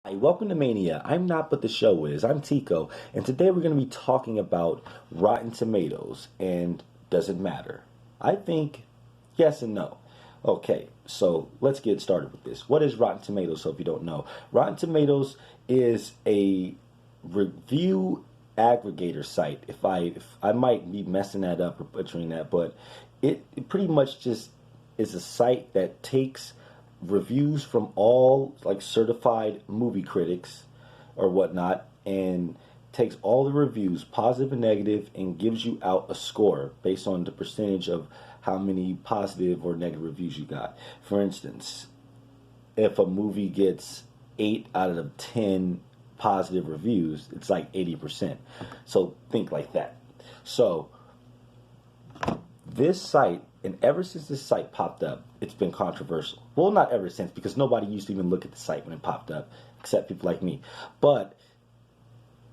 Hi, welcome to Mania. I'm not, but the show is. I'm Tico, and today we're going to be talking about Rotten Tomatoes and does it matter? I think yes and no. Okay, so let's get started with this. What is Rotten Tomatoes? So if you don't know, Rotten Tomatoes is a review aggregator site. If I might be messing that up or butchering that, but it pretty much just is a site that takes reviews from all like certified movie critics or whatnot and takes all the reviews, positive and negative, and gives you out a score based on the percentage of how many positive or negative reviews you got. For instance, if a movie gets 8 out of 10 positive reviews, it's like 80%. So think like that. So this site, and ever since this site popped up, it's been controversial. Well, not ever since, because nobody used to even look at the site when it popped up, except people like me. But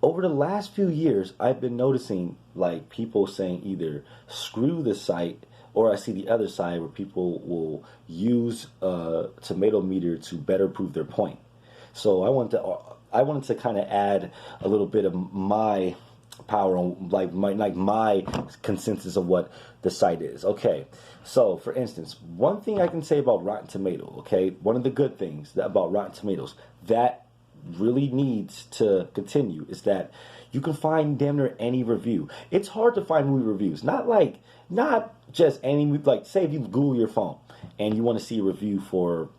over the last few years, I've been noticing like people saying either screw the site, or I see the other side where people will use a tomato meter to better prove their point. So I wanted to kind of add a little bit of my power on like my consensus of what the site is. Okay, so for instance, one thing I can say about Rotten Tomato, okay, one of the good things about Rotten Tomatoes that really needs to continue is that you can find damn near any review. It's hard to find movie reviews, not just any movie. Like say if you Google your phone and you want to see a review for,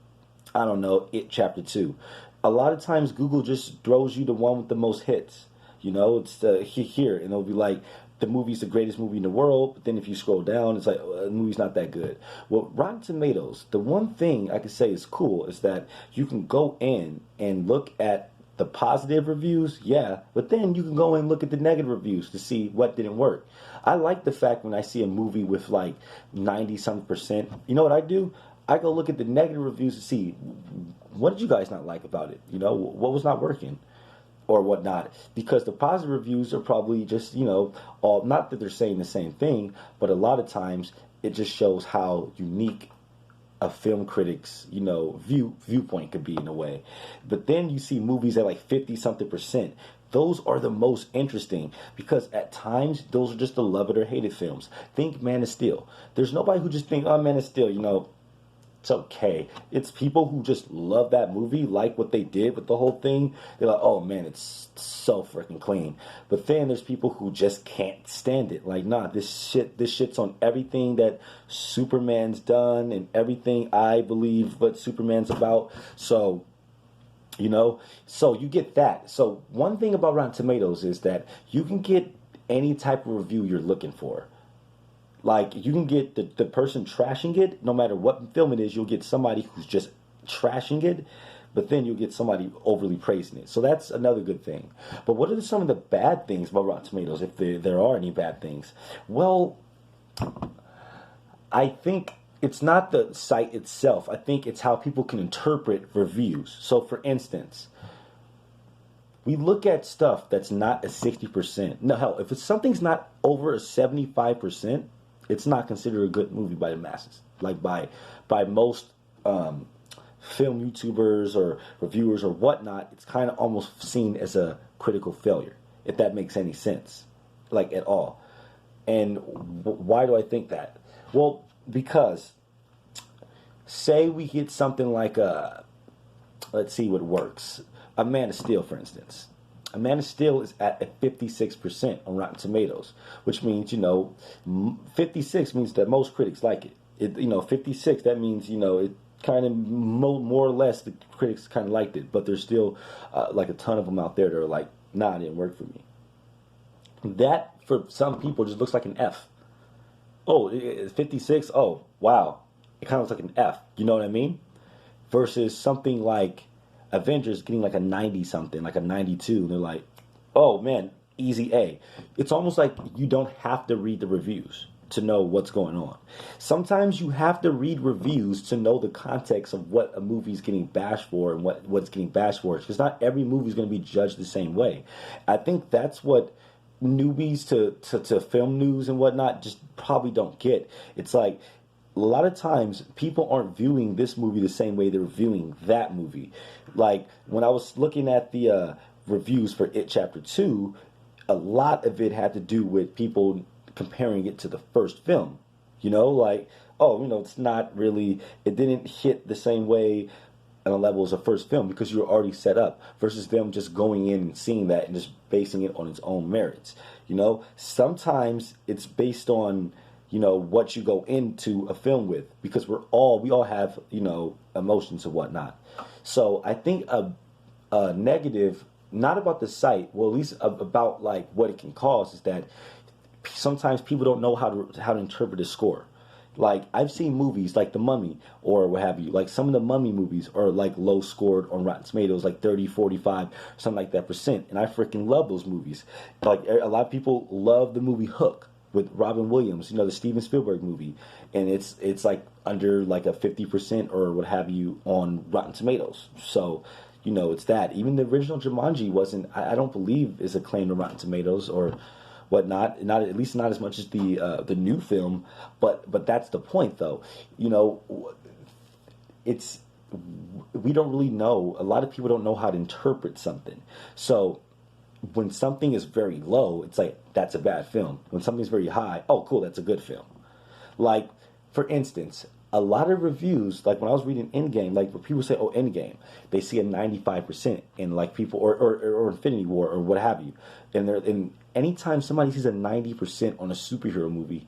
I don't know, It Chapter 2. A lot of times Google just throws you the one with the most hits. You know, it's here, and it'll be like, the movie's the greatest movie in the world, but then if you scroll down, it's like, the movie's not that good. Well, Rotten Tomatoes, the one thing I can say is cool is that you can go in and look at the positive reviews, yeah, but then you can go and look at the negative reviews to see what didn't work. I like the fact when I see a movie with like 90 something percent, you know what I do? I go look at the negative reviews to see what did you guys not like about it? You know, what was not working or whatnot, because the positive reviews are probably just, all, not that they're saying the same thing, but a lot of times it just shows how unique a film critic's, viewpoint could be in a way. But then you see movies at like 50 something percent. Those are the most interesting because at times those are just the love it or hate it films. Think Man of Steel. There's nobody who just think, oh, Man of Steel, it's okay. It's people who just love that movie, like what they did with the whole thing. They're like, oh man, it's so freaking clean. But then there's people who just can't stand it. Like, nah, this shit's on everything that Superman's done and everything I believe what Superman's about. So, so you get that. So one thing about Rotten Tomatoes is that you can get any type of review you're looking for. Like you can get the person trashing it, no matter what film it is, you'll get somebody who's just trashing it, but then you'll get somebody overly praising it. So that's another good thing. But what are some of the bad things about Rotten Tomatoes, if there are any bad things? Well, I think it's not the site itself. I think it's how people can interpret reviews. So for instance, we look at stuff that's not a 60%. No, hell, if something's not over a 75%, it's not considered a good movie by the masses. Like by most film YouTubers or reviewers or whatnot, it's kind of almost seen as a critical failure, if that makes any sense, like at all. And why do I think that? Well, because say we get something like let's see what works. A Man of Steel, for instance. A Man of Steel is at a 56% on Rotten Tomatoes, which means, 56 means that most critics like it. 56, that means, it kind of more or less the critics kind of liked it, but there's still like a ton of them out there that are like, nah, it didn't work for me. That, for some people, just looks like an F. Oh, 56? Oh, wow. It kind of looks like an F. You know what I mean? Versus something like Avengers getting like a 90 something, like a 92. And they're like, oh man, easy A. It's almost like you don't have to read the reviews to know what's going on. Sometimes you have to read reviews to know the context of what a movie's getting bashed for and what's getting bashed for. Because not every movie is going to be judged the same way. I think that's what newbies to film news and whatnot just probably don't get. It's like a lot of times people aren't viewing this movie the same way they're viewing that movie. Like when I was looking at the reviews for It Chapter 2, a lot of it had to do with people comparing it to the first film. You know, like, oh, it's not really, it didn't hit the same way on a level as a first film because you were already set up versus them just going in and seeing that and just basing it on its own merits. Sometimes it's based on, what you go into a film with because we all have, emotions and whatnot. So I think a negative, not about the site, well, at least about like what it can cause is that sometimes people don't know how to interpret a score. Like I've seen movies like The Mummy or what have you. Like some of the Mummy movies are like low scored on Rotten Tomatoes, like 30, 45, something like that percent. And I freaking love those movies. Like a lot of people love the movie Hook with Robin Williams, the Steven Spielberg movie. And it's like under like a 50% or what have you on Rotten Tomatoes. So, it's that. Even the original Jumanji wasn't, I don't believe is acclaimed to Rotten Tomatoes or whatnot. Not at least not as much as the new film, but that's the point though. It's we don't really know. A lot of people don't know how to interpret something. So when something is very low, it's like that's a bad film. When something's very high, oh cool, that's a good film. Like for instance, a lot of reviews, like when I was reading Endgame, like when people say, "Oh, Endgame," they see a 95% in like people or Infinity War or what have you, and anytime somebody sees a 90% on a superhero movie,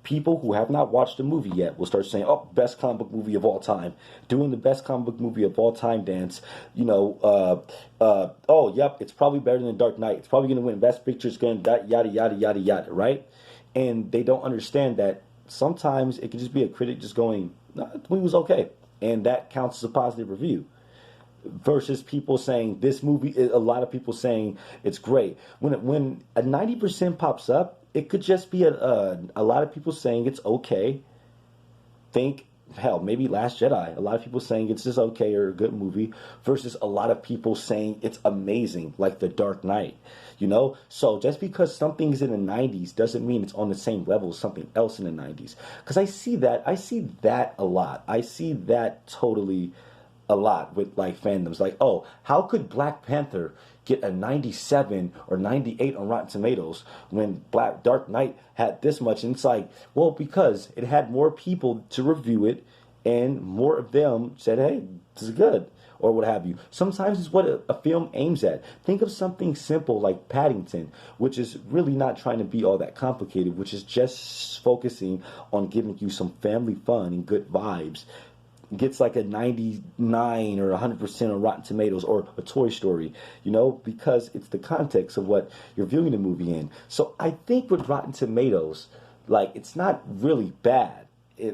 people who have not watched the movie yet will start saying, "Oh, best comic book movie of all time," doing the best comic book movie of all time dance. Oh, yep, it's probably better than Dark Knight. It's probably going to win Best Picture. It's going to yada yada yada yada, right? And they don't understand that sometimes it could just be a critic just going, "Nah, the movie was okay," and that counts as a positive review. Versus people saying this movie, a lot of people saying it's great. When a 90% pops up, it could just be a lot of people saying it's okay. Think, hell, maybe Last Jedi. A lot of people saying it's just okay or a good movie versus a lot of people saying it's amazing, like The Dark Knight. So just because something's in the 90s doesn't mean it's on the same level as something else in the 90s. Because I see that a lot. I see that totally a lot with like fandoms. Like, oh, how could Black Panther get a 97 or 98 on Rotten Tomatoes when Dark Knight had this much? And it's like, well, because it had more people to review it and more of them said, hey, this is good or what have you. Sometimes it's what a film aims at. Think of something simple like Paddington, which is really not trying to be all that complicated, which is just focusing on giving you some family fun and good vibes. Gets like a 99 or 100% on Rotten Tomatoes or a Toy Story, because it's the context of what you're viewing the movie in. So I think with Rotten Tomatoes, like it's not really bad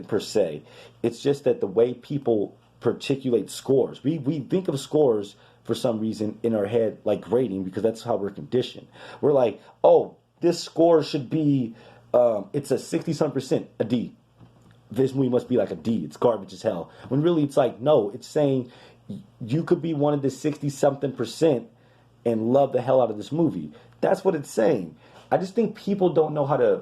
per se. It's just that the way people particulate scores, we think of scores for some reason in our head like grading because that's how we're conditioned. We're like, oh, this score should be, it's a 60-some%, a D. This movie must be like a D. It's garbage as hell. When really it's like, no, it's saying you could be one of the 60-something% and love the hell out of this movie. That's what it's saying. I just think people don't know how to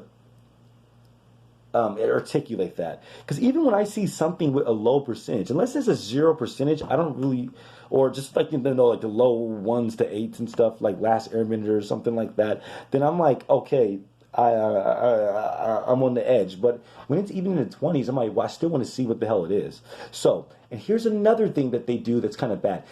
articulate that. Because even when I see something with a low percentage, unless there's a 0%, I don't really, or just like, like the low 1s to 8s and stuff, like Last Airbender or something like that, then I'm like, okay, I'm on the edge. But when it's even in the 20s, I'm like, well, I still want to see what the hell it is. So, and here's another thing that they do that's kind of bad.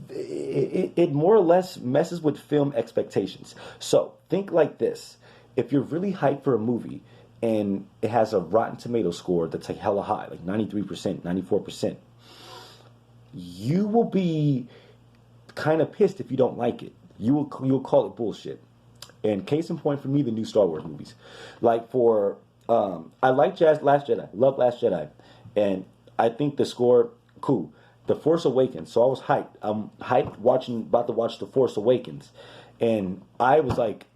It more or less messes with film expectations. So, think like this. If you're really hyped for a movie and it has a Rotten Tomato score that's like hella high, like 93%, 94%, you will be kind of pissed if you don't like it. You'll call it bullshit. And case in point for me, the new Star Wars movies. Like for, I like Last Jedi. Love Last Jedi. And I think the score, cool. The Force Awakens. So I was hyped. I'm hyped about to watch The Force Awakens. And I was like,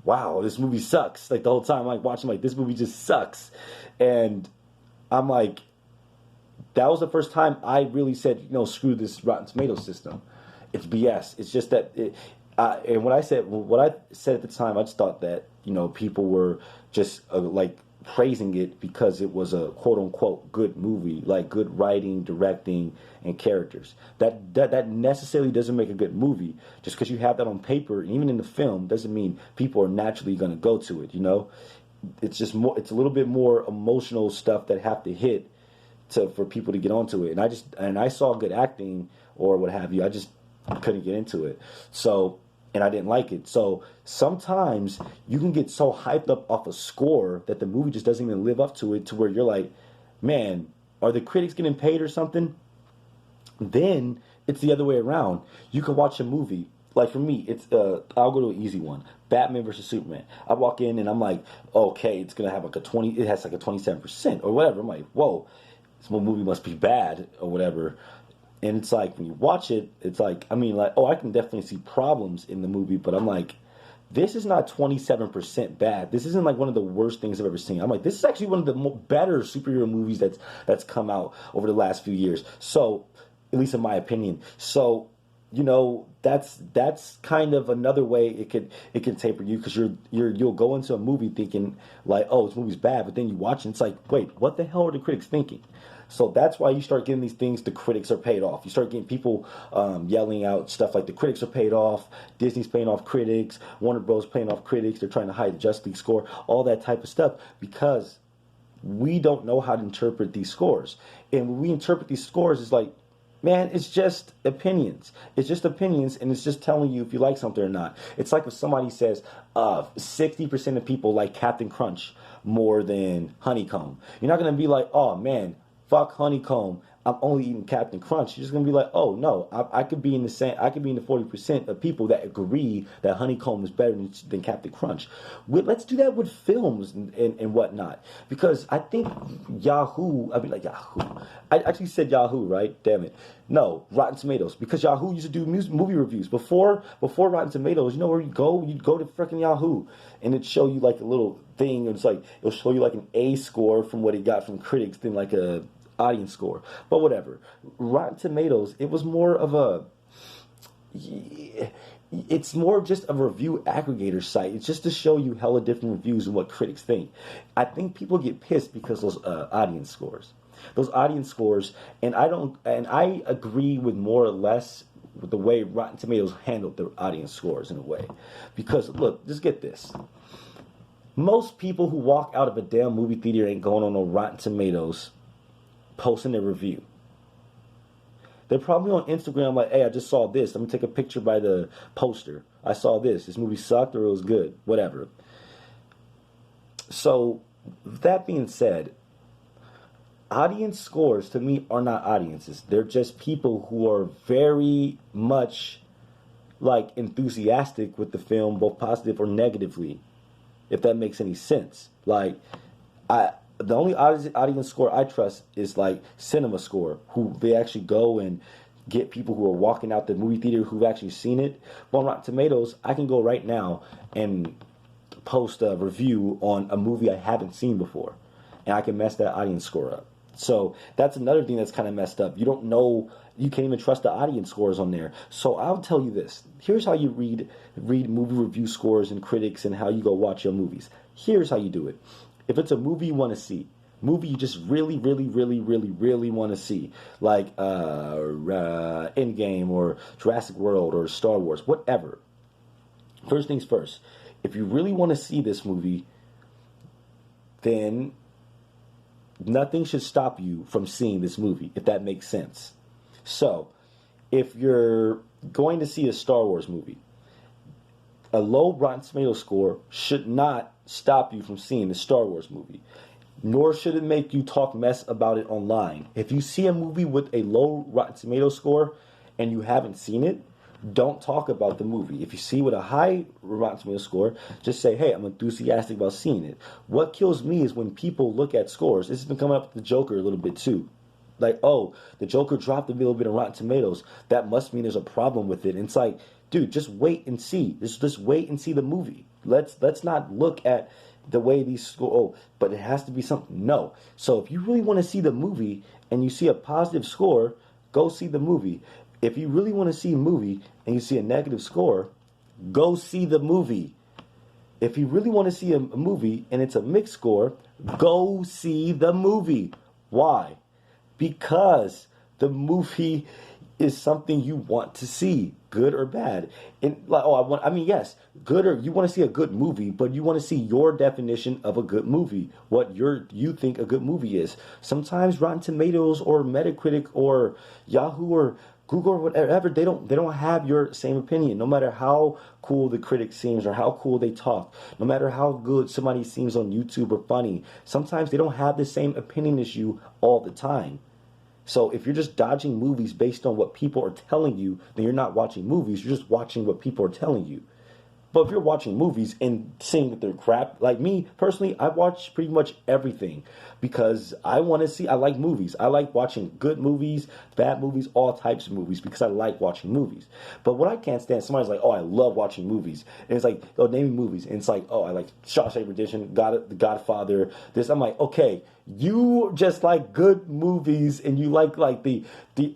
wow, this movie sucks. Like the whole time I'm like watching, like this movie just sucks. And I'm like, that was the first time I really said, screw this Rotten Tomatoes system. It's BS. It's just that and what I said at the time, I just thought that people were just like praising it because it was a quote unquote good movie, like good writing, directing, and characters. That necessarily doesn't make a good movie. Just because you have that on paper, and even in the film, doesn't mean people are naturally going to go to it. You know, it's just more. It's a little bit more emotional stuff that have to hit for people to get onto it. And I saw good acting or what have you. I just couldn't get into it. So. And I didn't like it. So sometimes you can get so hyped up off a score that the movie just doesn't even live up to it, to where you're like, man, are the critics getting paid or something? Then it's the other way around. You can watch a movie. Like for me, it's I'll go to an easy one. Batman versus Superman. I walk in and I'm like, okay, it's gonna have like it has like a 27% or whatever. I'm like, whoa, this movie must be bad or whatever. And it's like, when you watch it, it's like, I mean, like, oh, I can definitely see problems in the movie, but I'm like, this is not 27% bad. This isn't like one of the worst things I've ever seen. I'm like, this is actually one of the better superhero movies that's come out over the last few years. So, at least in my opinion. So, you know, that's kind of another way it can taper you, because you'll go into a movie thinking like, oh, this movie's bad, but then you watch it and it's like, wait, what the hell are the critics thinking? So that's why you start getting these things, the critics are paid off. You start getting people yelling out stuff like the critics are paid off, Disney's paying off critics, Warner Bros. Paying off critics, they're trying to hide the Justice League score, all that type of stuff, because we don't know how to interpret these scores. And when we interpret these scores, it's like, man, it's just opinions. It's just opinions, and it's just telling you if you like something or not. It's like if somebody says 60% of people like Captain Crunch more than Honeycomb. You're not going to be like, oh, man, fuck Honeycomb, I'm only eating Captain Crunch. You're just gonna be like, oh no, I could be in the 40% of people that agree that Honeycomb is better than Captain Crunch. Let's do that with films and whatnot, because I think Yahoo. I actually said Yahoo, right? Damn it. No, Rotten Tomatoes, because Yahoo used to do movie reviews before Rotten Tomatoes. You know where you go? You'd go to freaking Yahoo, and it'd show you like a little thing. It's like it'll show you like an A score from what it got from critics, then like a audience score. But whatever. Rotten Tomatoes, it was more of a, it's more just a review aggregator site. It's just to show you hella different reviews and what critics think. I think people get pissed because those audience scores. Those audience scores, and I agree with more or less with the way Rotten Tomatoes handled their audience scores in a way. Because look, just get this. Most people who walk out of a damn movie theater ain't going on no Rotten Tomatoes posting their review. They're probably on Instagram like, hey, I just saw this. Let me take a picture by the poster. I saw this. This movie sucked or it was good. Whatever. So, that being said, audience scores to me are not audiences. They're just people who are very much like enthusiastic with the film, both positive or negatively, if that makes any sense. Like, the only audience score I trust is like Cinema Score, who they actually go and get people who are walking out the movie theater who've actually seen it. But on Rotten Tomatoes, I can go right now and post a review on a movie I haven't seen before, and I can mess that audience score up. So that's another thing that's kind of messed up. You don't know, you can't even trust the audience scores on there. So I'll tell you this. Here's how you read movie review scores and critics and how you go watch your movies. Here's how you do it. If it's a movie you want to see, movie you just really, really, really, really, really want to see, like Endgame or Jurassic World or Star Wars, whatever. First things first, if you really want to see this movie, then nothing should stop you from seeing this movie, if that makes sense. So, if you're going to see a Star Wars movie, a low Rotten Tomatoes score should not stop you from seeing the Star Wars movie, nor should it make you talk mess about it online. If you see a movie with a low Rotten Tomatoes score and you haven't seen it, don't talk about the movie. If you see with a high Rotten Tomatoes score, just say, hey, I'm enthusiastic about seeing it. What kills me is when people look at scores. This has been coming up with the Joker a little bit too. Like, oh, the Joker dropped a little bit of Rotten Tomatoes. That must mean there's a problem with it. And it's like, dude, just wait and see. Just wait and see the movie. Let's not look at the way these score. Oh, but it has to be something. No. So if you really want to see the movie and you see a positive score, go see the movie. If you really want to see a movie and you see a negative score, go see the movie. If you really want to see a movie and it's a mixed score, Go see the movie. Why? Because the movie is something you want to see, good or bad. And like, yes, good, or you want to see a good movie, but you want to see your definition of a good movie, what you think a good movie is. Sometimes Rotten Tomatoes or Metacritic or Yahoo or Google or whatever, they don't have your same opinion. No matter how cool the critic seems or how cool they talk, no matter how good somebody seems on YouTube or funny, sometimes they don't have the same opinion as you all the time. So if you're just dodging movies based on what people are telling you, then you're not watching movies. You're just watching what people are telling you. But if you're watching movies and seeing that they're crap, like me personally, I watch pretty much everything because I want to see. I like movies. I like watching good movies, bad movies, all types of movies because I like watching movies. But what I can't stand, somebody's like, "Oh, I love watching movies," and it's like, "Oh, name me movies," and it's like, "Oh, I like Shawshank Redemption, The Godfather." This, I'm like, okay. You just like good movies and you like the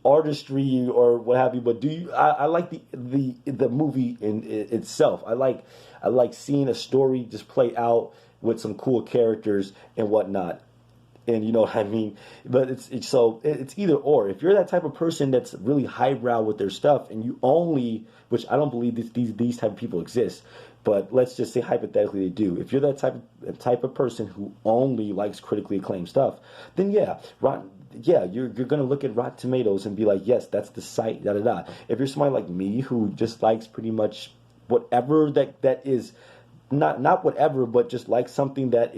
artistry or what have you, but do you? I like the movie in itself. I like seeing a story just play out with some cool characters and whatnot. And you know what I mean. But it's either or. If you're that type of person that's really highbrow with their stuff, and you only, which I don't believe these type of people exist, but let's just say hypothetically they do. If you're that type of person who only likes critically acclaimed stuff, then you're gonna look at Rotten Tomatoes and be like, yes, that's the site, da da da. If you're somebody like me who just likes pretty much whatever that is, not whatever, but just like something that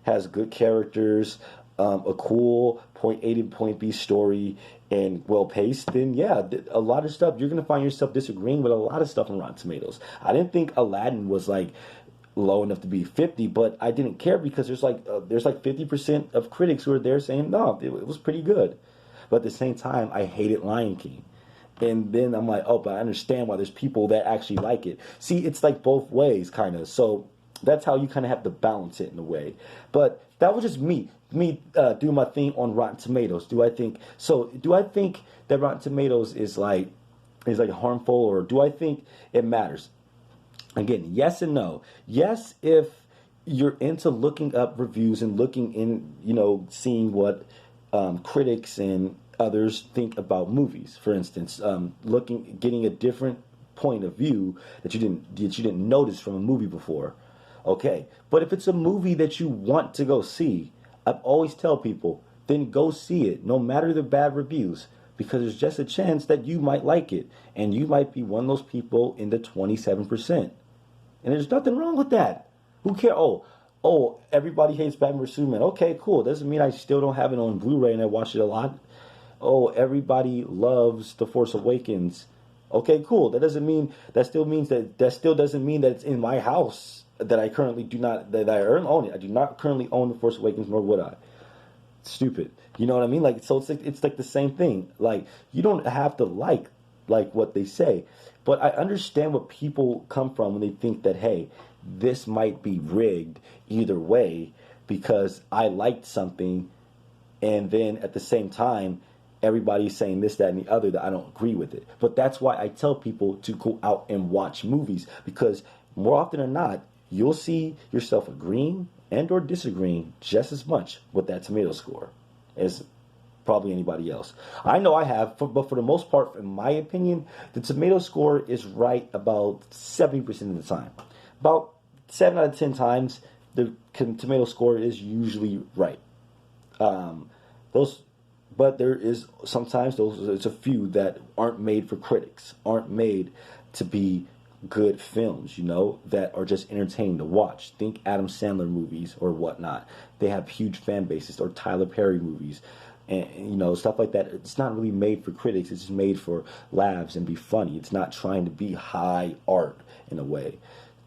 has good characters, a cool point A to point B story, and well paced, then yeah, a lot of stuff you're gonna find yourself disagreeing with a lot of stuff on Rotten Tomatoes. I didn't think Aladdin was like low enough to be 50, but I didn't care because there's like 50% of critics who are there saying no, it was pretty good. But at the same time, I hated Lion King. And then I'm like, oh, but I understand why there's people that actually like it. See, it's like both ways, kind of. So that's how you kind of have to balance it in a way. But that was just me doing my thing on Rotten Tomatoes. Do I think that Rotten Tomatoes is like harmful, or do I think it matters? Again, yes and no. Yes, if you're into looking up reviews and looking in, seeing what critics and others think about movies. For instance, getting a different point of view that you didn't notice from a movie before. Okay, but if it's a movie that you want to go see, I always tell people, then go see it, no matter the bad reviews, because there's just a chance that you might like it, and you might be one of those people in the 27%. And there's nothing wrong with that. Who cares? Oh, everybody hates Batman vs Superman. Okay, cool. Doesn't mean I still don't have it on Blu-ray and I watch it a lot. Oh, everybody loves The Force Awakens. Okay, cool. That still doesn't mean that it's in my house that I currently do not, that I own it. I do not currently own The Force Awakens, nor would I. Stupid. You know what I mean? Like, so it's like the same thing. Like, you don't have to like what they say. But I understand what people come from when they think that, hey, this might be rigged either way because I liked something, and then at the same time, everybody's saying this, that, and the other, that I don't agree with it. But that's why I tell people to go out and watch movies, because more often than not, you'll see yourself agreeing and or disagreeing just as much with that tomato score as probably anybody else. I know I have, but for the most part, in my opinion, the tomato score is right about 70% of the time. About 7 out of 10 times, the tomato score is usually right. But there is sometimes there's a few that aren't made for critics, aren't made to be good films, that are just entertaining to watch. Think Adam Sandler movies or whatnot. They have huge fan bases, or Tyler Perry movies. And stuff like that. It's not really made for critics. It's just made for laughs and be funny. It's not trying to be high art in a way.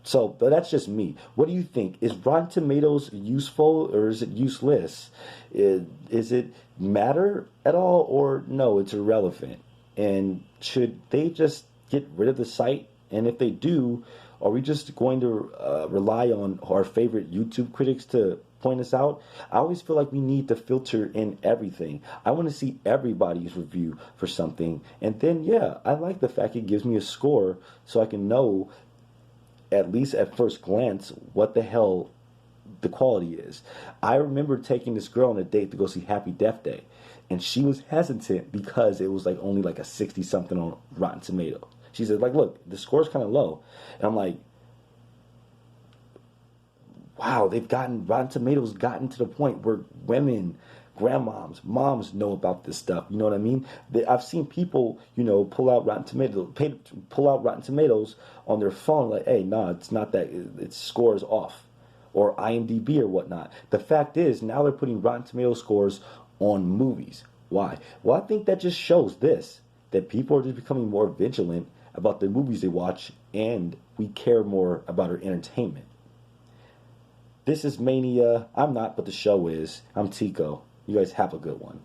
So, but that's just me. What do you think? Is Rotten Tomatoes useful or is it useless? Is it matter at all, or no, it's irrelevant? And should they just get rid of the site? And if they do, are we just going to rely on our favorite YouTube critics to point us out? I always feel like we need to filter in everything. I want to see everybody's review for something. And then, yeah, I like the fact it gives me a score so I can know, at least at first glance, what the hell the quality is. I remember taking this girl on a date to go see Happy Death Day, and she was hesitant because it was like only like a 60 something on Rotten Tomatoes. She said, like, look, the score's kind of low. And I'm like, wow, Rotten Tomatoes gotten to the point where women, grandmoms, moms know about this stuff. You know what I mean? I've seen people, pull out Rotten Tomatoes on their phone, like, hey, nah, it's not that, its score is off, or IMDb or whatnot. The fact is, now they're putting Rotten Tomato scores on movies. Why? Well, I think that just shows that people are just becoming more vigilant about the movies they watch, and we care more about our entertainment. This is Mania. I'm not, but the show is. I'm Tico. You guys have a good one.